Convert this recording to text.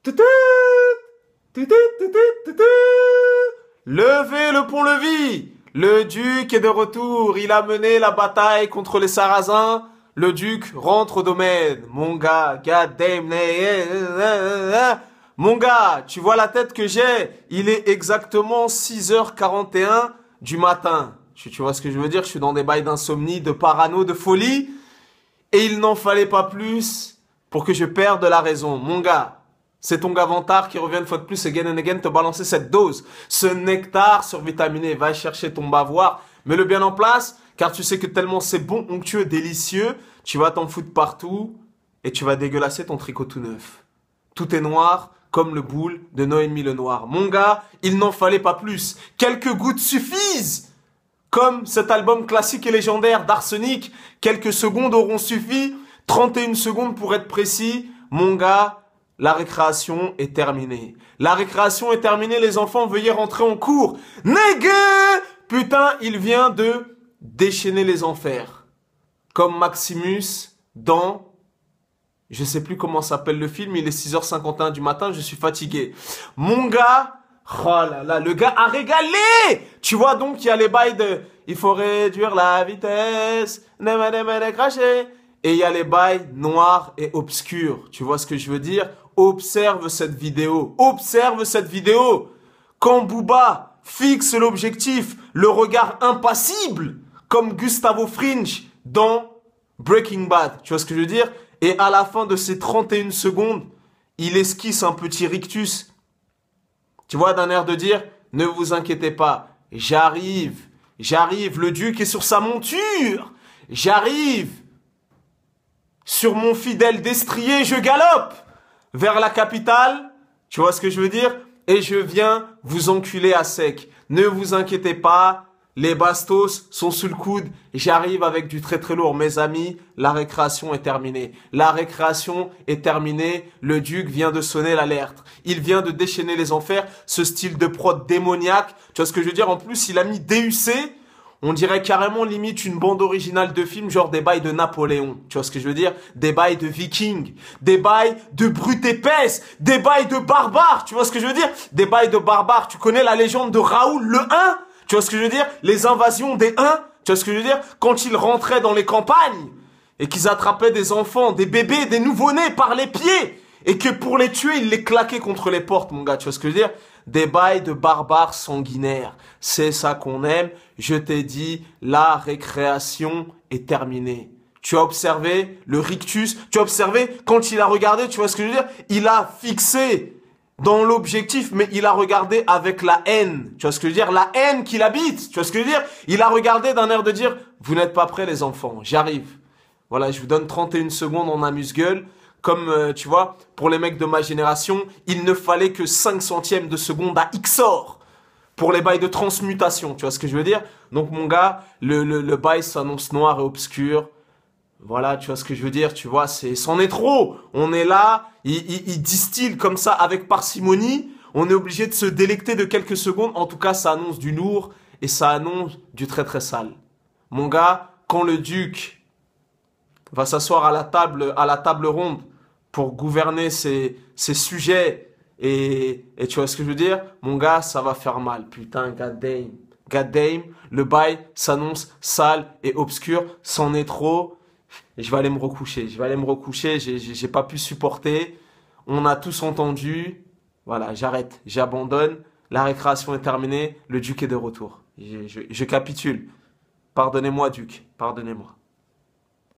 Tutu, tutu, tutu, tutu. Levez le pont-levis. Le duc est de retour. Il a mené la bataille contre les Sarrasins. Le duc rentre au domaine. Mon gars, god damn. Mon gars, tu vois la tête que j'ai? Il est exactement 6h41 du matin. Tu vois ce que je veux dire? Je suis dans des bails d'insomnie, de parano, de folie. Et il n'en fallait pas plus pour que je perde la raison. Mon gars, c'est ton Gavantard qui revient une fois de plus again and again te balancer cette dose. Ce nectar survitaminé. Va chercher ton bavoir. Mets-le bien en place, car tu sais que tellement c'est bon, onctueux, délicieux, tu vas t'en foutre partout et tu vas dégueulasser ton tricot tout neuf. Tout est noir, comme le boule de Noémie Lenoir. Mon gars, il n'en fallait pas plus. Quelques gouttes suffisent. Comme cet album classique et légendaire d'Arsenic, quelques secondes auront suffi, 31 secondes pour être précis. Mon gars, la récréation est terminée. La récréation est terminée, les enfants, veuillez rentrer en cours. Négué! Putain, il vient de déchaîner les enfers. Comme Maximus dans... Je sais plus comment s'appelle le film, il est 6h51 du matin, je suis fatigué. Mon gars... Oh là là, le gars a régalé! Tu vois donc, il y a les bails de il faut réduire la vitesse, ne cracher. Et il y a les bails noirs et obscurs. Tu vois ce que je veux dire? Observe cette vidéo. Observe cette vidéo. Quand Booba fixe l'objectif, le regard impassible, comme Gustavo Fringe dans Breaking Bad. Tu vois ce que je veux dire? Et à la fin de ces 31 secondes, il esquisse un petit rictus. Tu vois, d'un air de dire, ne vous inquiétez pas, j'arrive, le duc est sur sa monture, j'arrive, sur mon fidèle destrier, je galope vers la capitale, tu vois ce que je veux dire? Et je viens vous enculer à sec, ne vous inquiétez pas, les bastos sont sous le coude, j'arrive avec du très très lourd. Mes amis, la récréation est terminée. La récréation est terminée, le duc vient de sonner l'alerte. Il vient de déchaîner les enfers, ce style de prod démoniaque. Tu vois ce que je veux dire? En plus, il a mis DUC, on dirait carrément limite une bande originale de film, genre des bails de Napoléon. Tu vois ce que je veux dire? Des bails de vikings, des bails de brutes épaisses, des bails de barbares. Tu vois ce que je veux dire? Des bails de barbares. Tu connais la légende de Raoul le 1? Tu vois ce que je veux dire? Les invasions des Huns, tu vois ce que je veux dire? Quand ils rentraient dans les campagnes et qu'ils attrapaient des enfants, des bébés, des nouveau-nés par les pieds et que pour les tuer, ils les claquaient contre les portes, mon gars. Tu vois ce que je veux dire? Des bails de barbares sanguinaires. C'est ça qu'on aime. Je t'ai dit, la récréation est terminée. Tu as observé le rictus, tu as observé quand il a regardé, tu vois ce que je veux dire? Il a fixé dans l'objectif, mais il a regardé avec la haine. Tu vois ce que je veux dire? La haine qu'il habite. Tu vois ce que je veux dire? Il a regardé d'un air de dire, vous n'êtes pas prêts les enfants, j'arrive. Voilà, je vous donne 31 secondes en amuse-gueule. Comme, tu vois, pour les mecs de ma génération, il ne fallait que 5 centièmes de seconde à XOR pour les bails de transmutation. Tu vois ce que je veux dire? Donc mon gars, le bail s'annonce noir et obscur. Voilà, tu vois ce que je veux dire, tu vois, c'en est trop. On est là, il distille comme ça avec parcimonie. On est obligé de se délecter de quelques secondes. En tout cas, ça annonce du lourd et ça annonce du très très sale. Mon gars, quand le duc va s'asseoir à la table ronde pour gouverner ses sujets et tu vois ce que je veux dire, mon gars, ça va faire mal. Putain, god damn, le bail s'annonce sale et obscur. C'en est trop. Et je vais aller me recoucher. J'ai pas pu supporter. On a tous entendu. Voilà, j'arrête, j'abandonne. La récréation est terminée. Le duc est de retour. Je capitule. Pardonnez-moi, duc. Pardonnez-moi.